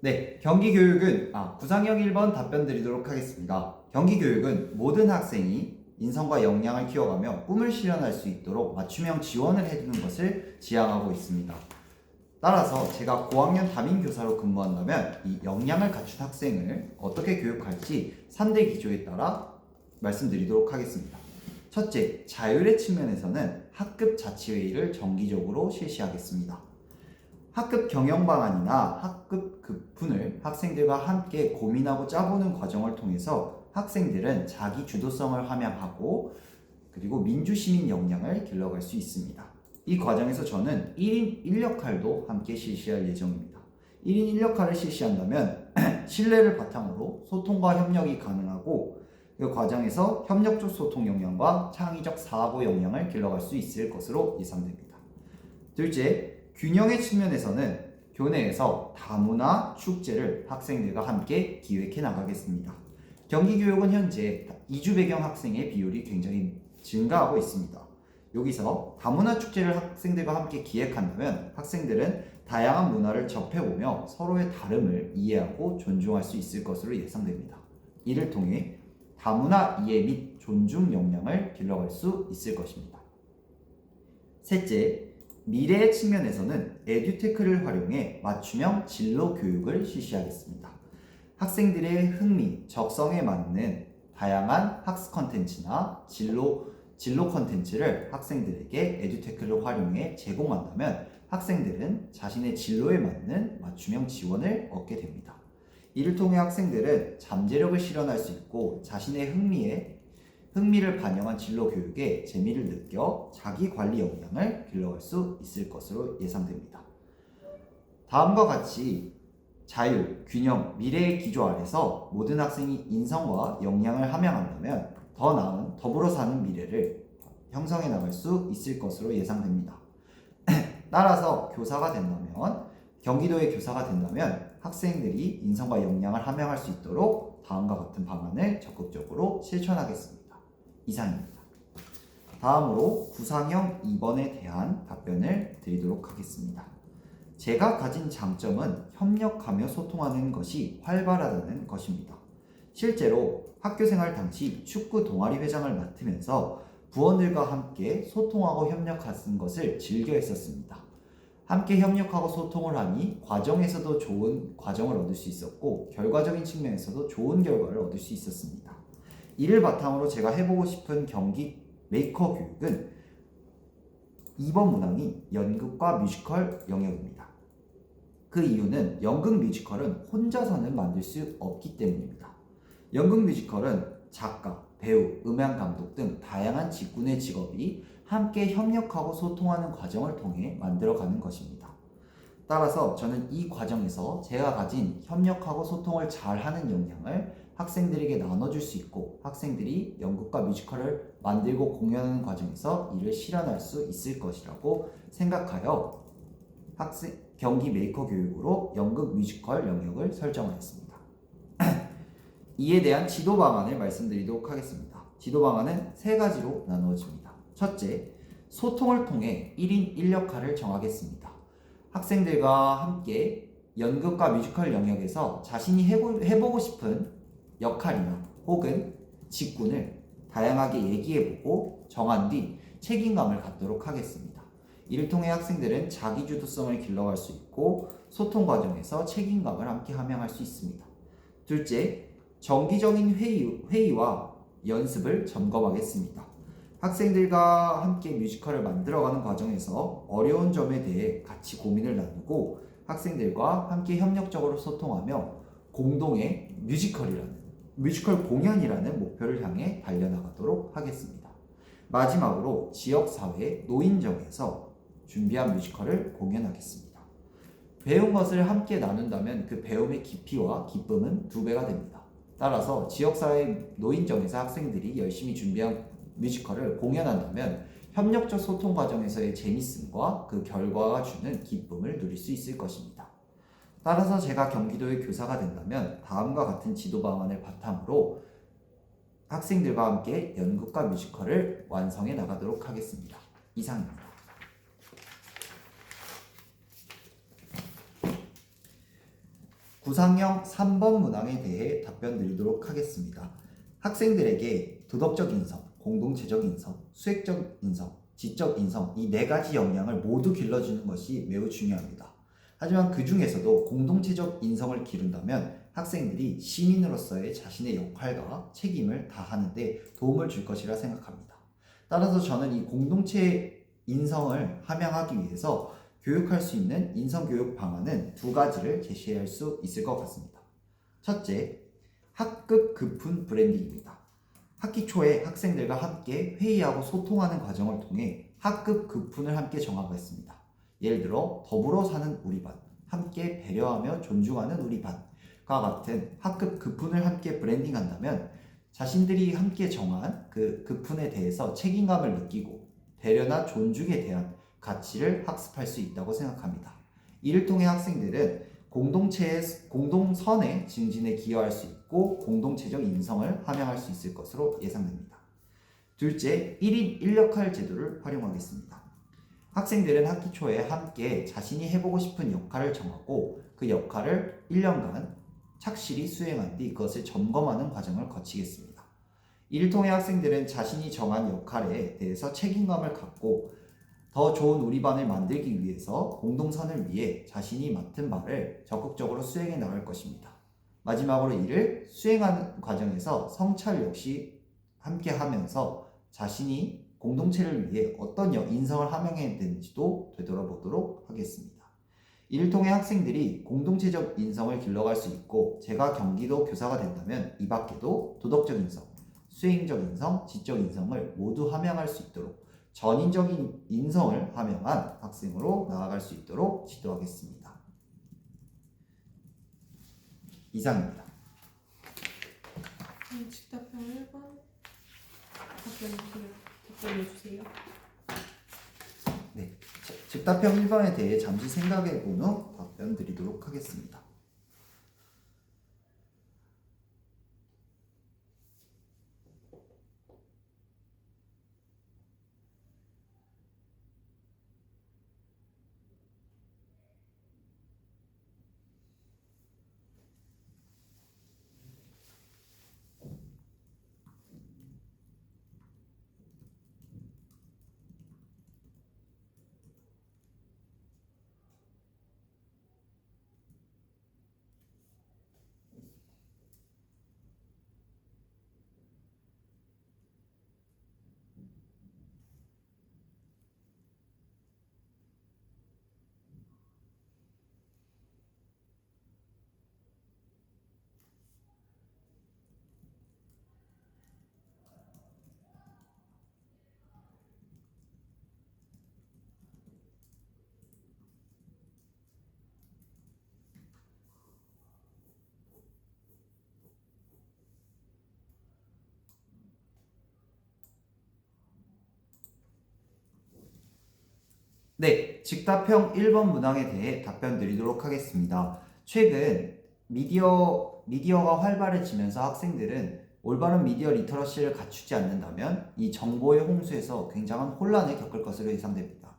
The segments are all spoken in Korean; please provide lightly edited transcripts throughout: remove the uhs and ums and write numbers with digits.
네, 경기교육은 구상형 1번 답변 드리도록 하겠습니다. 경기교육은 모든 학생이 인성과 역량을 키워가며 꿈을 실현할 수 있도록 맞춤형 지원을 해주는 것을 지향하고 있습니다. 따라서 제가 고학년 담임교사로 근무한다면 이 역량을 갖춘 학생을 어떻게 교육할지 3대 기조에 따라 말씀드리도록 하겠습니다. 첫째, 자율의 측면에서는 학급 자치회의를 정기적으로 실시하겠습니다. 학급 경영 방안이나 학급 급분을 학생들과 함께 고민하고 짜보는 과정을 통해서 학생들은 자기 주도성을 함양하고 그리고 민주시민 역량을 길러갈 수 있습니다. 이 과정에서 저는 1인 1역할도 함께 실시할 예정입니다. 1인 1역할을 실시한다면 신뢰를 바탕으로 소통과 협력이 가능하고 그 과정에서 협력적 소통 역량과 창의적 사고 역량을 길러갈 수 있을 것으로 예상됩니다. 둘째, 균형의 측면에서는 교내에서 다문화 축제를 학생들과 함께 기획해 나가겠습니다. 경기교육은 현재 이주 배경 학생의 비율이 굉장히 증가하고 있습니다. 여기서 다문화 축제를 학생들과 함께 기획한다면 학생들은 다양한 문화를 접해보며 서로의 다름을 이해하고 존중할 수 있을 것으로 예상됩니다. 이를 통해 다문화 이해 및 존중 역량을 길러갈 수 있을 것입니다. 셋째, 미래의 측면에서는 에듀테크를 활용해 맞춤형 진로 교육을 실시하겠습니다. 학생들의 흥미, 적성에 맞는 다양한 학습 컨텐츠나 진로 컨텐츠를 학생들에게 에듀테크를 활용해 제공한다면 학생들은 자신의 진로에 맞는 맞춤형 지원을 얻게 됩니다. 이를 통해 학생들은 잠재력을 실현할 수 있고 자신의 흥미를 반영한 진로 교육에 재미를 느껴 자기 관리 역량을 길러갈 수 있을 것으로 예상됩니다. 다음과 같이 자율, 균형, 미래의 기조 아래서 모든 학생이 인성과 역량을 함양한다면 더 나은 더불어 사는 미래를 형성해 나갈 수 있을 것으로 예상됩니다. 따라서 경기도의 교사가 된다면 학생들이 인성과 역량을 함양할 수 있도록 다음과 같은 방안을 적극적으로 실천하겠습니다. 이상입니다. 다음으로 구상형 2번에 대한 답변을 드리도록 하겠습니다. 제가 가진 장점은 협력하며 소통하는 것이 활발하다는 것입니다. 실제로 학교생활 당시 축구 동아리 회장을 맡으면서 부원들과 함께 소통하고 협력하는 것을 즐겨 했었습니다. 함께 협력하고 소통을 하니 과정에서도 좋은 과정을 얻을 수 있었고 결과적인 측면에서도 좋은 결과를 얻을 수 있었습니다. 이를 바탕으로 제가 해보고 싶은 경기 메이커 교육은 2번 문항이 연극과 뮤지컬 영역입니다. 그 이유는 연극 뮤지컬은 혼자서는 만들 수 없기 때문입니다. 연극 뮤지컬은 작가, 배우, 음향 감독 등 다양한 직군의 직업이 함께 협력하고 소통하는 과정을 통해 만들어가는 것입니다. 따라서 저는 이 과정에서 제가 가진 협력하고 소통을 잘하는 역량을 학생들에게 나눠줄 수 있고 학생들이 연극과 뮤지컬을 만들고 공연하는 과정에서 이를 실현할 수 있을 것이라고 생각하여 경기 메이커 교육으로 연극 뮤지컬 영역을 설정하였습니다. 이에 대한 지도 방안을 말씀드리도록 하겠습니다. 지도 방안은 세 가지로 나누어집니다. 첫째, 소통을 통해 1인 1역할을 정하겠습니다. 학생들과 함께 연극과 뮤지컬 영역에서 자신이 해보고 싶은 역할이나 혹은 직군을 다양하게 얘기해보고 정한 뒤 책임감을 갖도록 하겠습니다. 이를 통해 학생들은 자기주도성을 길러갈 수 있고 소통 과정에서 책임감을 함께 함양할 수 있습니다. 둘째, 정기적인 회의와 연습을 점검하겠습니다. 학생들과 함께 뮤지컬을 만들어가는 과정에서 어려운 점에 대해 같이 고민을 나누고 학생들과 함께 협력적으로 소통하며 공동의 뮤지컬 공연이라는 목표를 향해 달려나가도록 하겠습니다. 마지막으로 지역사회 노인정에서 준비한 뮤지컬을 공연하겠습니다. 배운 것을 함께 나눈다면 그 배움의 깊이와 기쁨은 2배가 됩니다. 따라서 지역사회 노인정에서 학생들이 열심히 준비한 뮤지컬을 공연한다면 협력적 소통 과정에서의 재미있음과 그 결과가 주는 기쁨을 누릴 수 있을 것입니다. 따라서 제가 경기도의 교사가 된다면 다음과 같은 지도 방안을 바탕으로 학생들과 함께 연극과 뮤지컬을 완성해 나가도록 하겠습니다. 이상입니다. 구상형 3번 문항에 대해 답변 드리도록 하겠습니다. 학생들에게 도덕적 인성, 공동체적 인성, 수액적 인성, 지적 인성 이 네 가지 역량을 모두 길러주는 것이 매우 중요합니다. 하지만 그 중에서도 공동체적 인성을 기른다면 학생들이 시민으로서의 자신의 역할과 책임을 다하는데 도움을 줄 것이라 생각합니다. 따라서 저는 이 공동체 인성을 함양하기 위해서 교육할 수 있는 인성교육 방안은 두 가지를 제시할 수 있을 것 같습니다. 첫째, 학급 급훈 브랜딩입니다. 학기 초에 학생들과 함께 회의하고 소통하는 과정을 통해 학급 급훈을 함께 정하겠습니다. 예를 들어 더불어 사는 우리 반, 함께 배려하며 존중하는 우리 반과 같은 학급 급훈을 함께 브랜딩한다면 자신들이 함께 정한 그 급훈에 대해서 책임감을 느끼고 배려나 존중에 대한 가치를 학습할 수 있다고 생각합니다. 이를 통해 학생들은 공동선의 증진에 기여할 수 있고 공동체적 인성을 함양할 수 있을 것으로 예상됩니다. 둘째, 1인 1역할 제도를 활용하겠습니다. 학생들은 학기 초에 함께 자신이 해보고 싶은 역할을 정하고 그 역할을 1년간 착실히 수행한 뒤 그것을 점검하는 과정을 거치겠습니다. 이를 통해 학생들은 자신이 정한 역할에 대해서 책임감을 갖고 더 좋은 우리 반을 만들기 위해서 공동선을 위해 자신이 맡은 바를 적극적으로 수행해 나갈 것입니다. 마지막으로 이를 수행하는 과정에서 성찰 역시 함께 하면서 자신이 공동체를 위해 어떤 인성을 함양해야 되는지도 되돌아보도록 하겠습니다. 이를 통해 학생들이 공동체적 인성을 길러갈 수 있고 제가 경기도 교사가 된다면 이 밖에도 도덕적 인성, 수행적 인성, 지적 인성을 모두 함양할 수 있도록 전인적인 인성을 함양한 학생으로 나아갈 수 있도록 지도하겠습니다. 이상입니다. 직답형 1번 답변해 주세요. 네, 즉답형 1번에 대해 잠시 생각해 본 후 답변 드리도록 하겠습니다. 네, 즉답형 1번 문항에 대해 답변 드리도록 하겠습니다. 최근 미디어가 활발해지면서 학생들은 올바른 미디어 리터러시를 갖추지 않는다면 이 정보의 홍수에서 굉장한 혼란을 겪을 것으로 예상됩니다.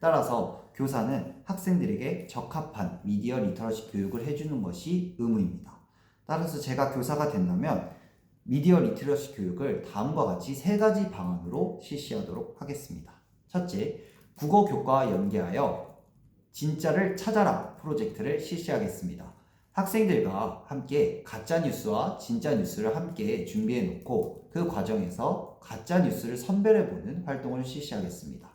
따라서 교사는 학생들에게 적합한 미디어 리터러시 교육을 해주는 것이 의무입니다. 따라서 제가 교사가 된다면 미디어 리터러시 교육을 다음과 같이 세 가지 방안으로 실시하도록 하겠습니다. 첫째, 국어 교과와 연계하여 진짜를 찾아라 프로젝트를 실시하겠습니다. 학생들과 함께 가짜 뉴스와 진짜 뉴스를 함께 준비해 놓고 그 과정에서 가짜 뉴스를 선별해 보는 활동을 실시하겠습니다.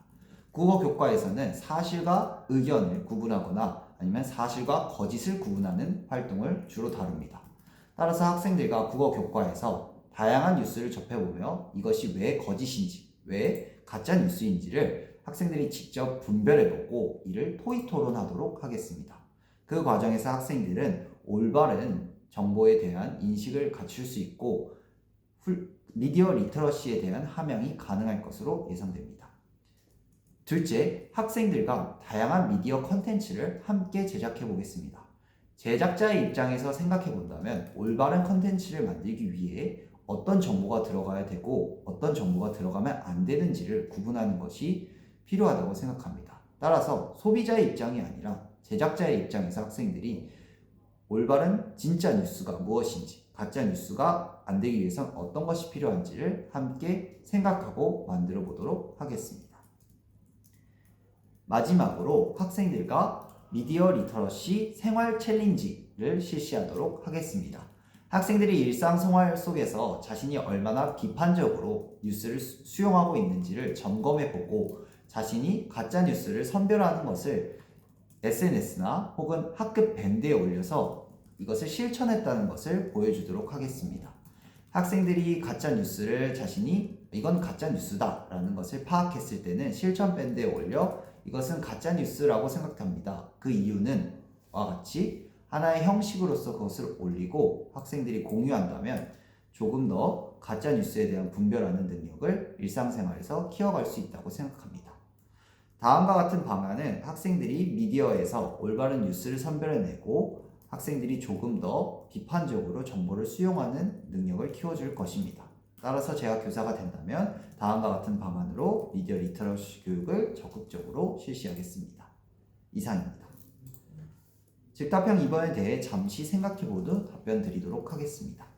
국어 교과에서는 사실과 의견을 구분하거나 아니면 사실과 거짓을 구분하는 활동을 주로 다룹니다. 따라서 학생들과 국어 교과에서 다양한 뉴스를 접해보며 이것이 왜 거짓인지, 왜 가짜 뉴스인지를 학생들이 직접 분별해보고 이를 토의 토론하도록 하겠습니다. 그 과정에서 학생들은 올바른 정보에 대한 인식을 갖출 수 있고 미디어 리터러시에 대한 함양이 가능할 것으로 예상됩니다. 둘째, 학생들과 다양한 미디어 컨텐츠를 함께 제작해 보겠습니다. 제작자의 입장에서 생각해 본다면 올바른 컨텐츠를 만들기 위해 어떤 정보가 들어가야 되고 어떤 정보가 들어가면 안 되는지를 구분하는 것이 필요하다고 생각합니다. 따라서 소비자의 입장이 아니라 제작자의 입장에서 학생들이 올바른 진짜 뉴스가 무엇인지, 가짜 뉴스가 안 되기 위해선 어떤 것이 필요한지를 함께 생각하고 만들어 보도록 하겠습니다. 마지막으로 학생들과 미디어 리터러시 생활 챌린지를 실시하도록 하겠습니다. 학생들이 일상생활 속에서 자신이 얼마나 비판적으로 뉴스를 수용하고 있는지를 점검해보고 자신이 가짜뉴스를 선별하는 것을 SNS나 혹은 학급 밴드에 올려서 이것을 실천했다는 것을 보여주도록 하겠습니다. 학생들이 가짜뉴스를 자신이 이건 가짜뉴스다 라는 것을 파악했을 때는 실천 밴드에 올려 이것은 가짜뉴스라고 생각합니다. 그 이유는 와 같이 하나의 형식으로서 그것을 올리고 학생들이 공유한다면 조금 더 가짜뉴스에 대한 분별하는 능력을 일상생활에서 키워갈 수 있다고 생각합니다. 다음과 같은 방안은 학생들이 미디어에서 올바른 뉴스를 선별해내고 학생들이 조금 더 비판적으로 정보를 수용하는 능력을 키워줄 것입니다. 따라서 제가 교사가 된다면 다음과 같은 방안으로 미디어 리터러시 교육을 적극적으로 실시하겠습니다. 이상입니다. 즉답형 2번에 대해 잠시 생각해보도 답변 드리도록 하겠습니다.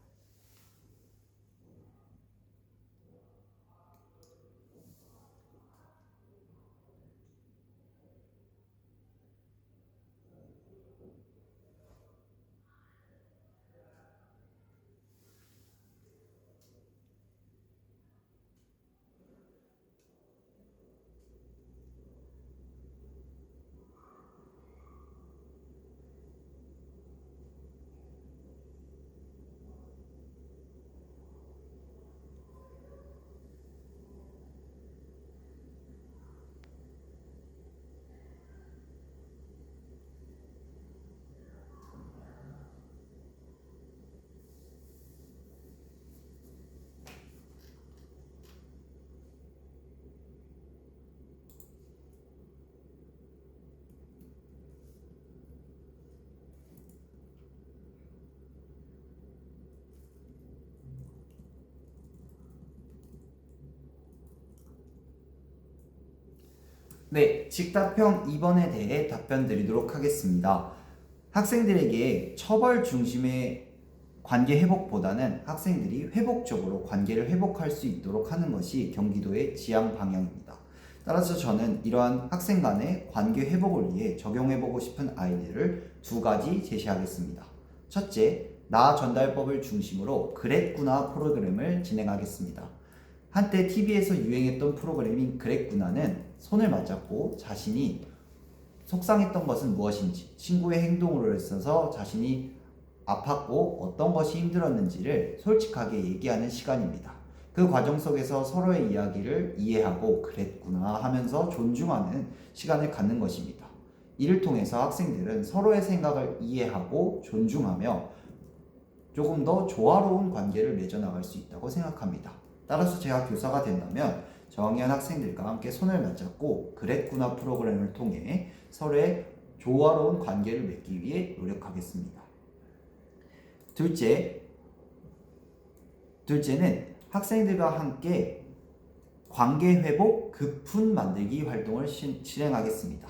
네, 즉답형 2번에 대해 답변 드리도록 하겠습니다. 학생들에게 처벌 중심의 관계 회복보다는 학생들이 회복적으로 관계를 회복할 수 있도록 하는 것이 경기도의 지향 방향입니다. 따라서 저는 이러한 학생 간의 관계 회복을 위해 적용해보고 싶은 아이디어를 두 가지 제시하겠습니다. 첫째, 나 전달법을 중심으로 그랬구나 프로그램을 진행하겠습니다. 한때 TV에서 유행했던 프로그램인 그랬구나는 손을 맞잡고 자신이 속상했던 것은 무엇인지, 친구의 행동으로 있어서 자신이 아팠고 어떤 것이 힘들었는지를 솔직하게 얘기하는 시간입니다. 그 과정 속에서 서로의 이야기를 이해하고 그랬구나 하면서 존중하는 시간을 갖는 것입니다. 이를 통해서 학생들은 서로의 생각을 이해하고 존중하며 조금 더 조화로운 관계를 맺어나갈 수 있다고 생각합니다. 따라서 제가 교사가 된다면 저학년 학생들과 함께 손을 맞잡고 그랬구나 프로그램을 통해 서로의 조화로운 관계를 맺기 위해 노력하겠습니다. 둘째는 학생들과 함께 관계 회복 급훈 만들기 활동을 실행하겠습니다.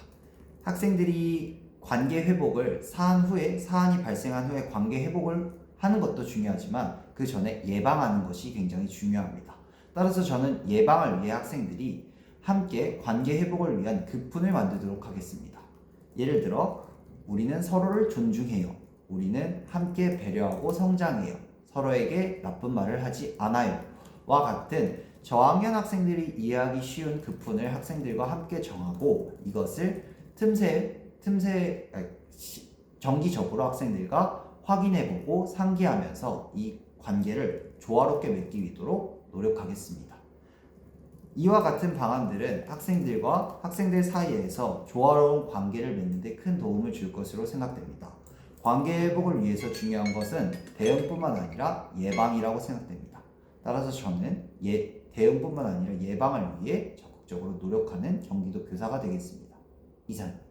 학생들이 관계 회복을 사안이 발생한 후에 관계 회복을 하는 것도 중요하지만 그 전에 예방하는 것이 굉장히 중요합니다. 따라서 저는 예방을 위해 학생들이 함께 관계 회복을 위한 급훈을 만들도록 하겠습니다. 예를 들어 우리는 서로를 존중해요. 우리는 함께 배려하고 성장해요. 서로에게 나쁜 말을 하지 않아요. 와 같은 저학년 학생들이 이해하기 쉬운 급훈을 학생들과 함께 정하고 이것을 정기적으로 학생들과 확인해보고 상기하면서 이 관계를 조화롭게 맺기 위도록 노력하겠습니다. 이와 같은 방안들은 학생들과 학생들 사이에서 조화로운 관계를 맺는 데 큰 도움을 줄 것으로 생각됩니다. 관계 회복을 위해서 중요한 것은 대응뿐만 아니라 예방이라고 생각됩니다. 따라서 저는 대응뿐만 아니라 예방을 위해 적극적으로 노력하는 경기도 교사가 되겠습니다. 이상.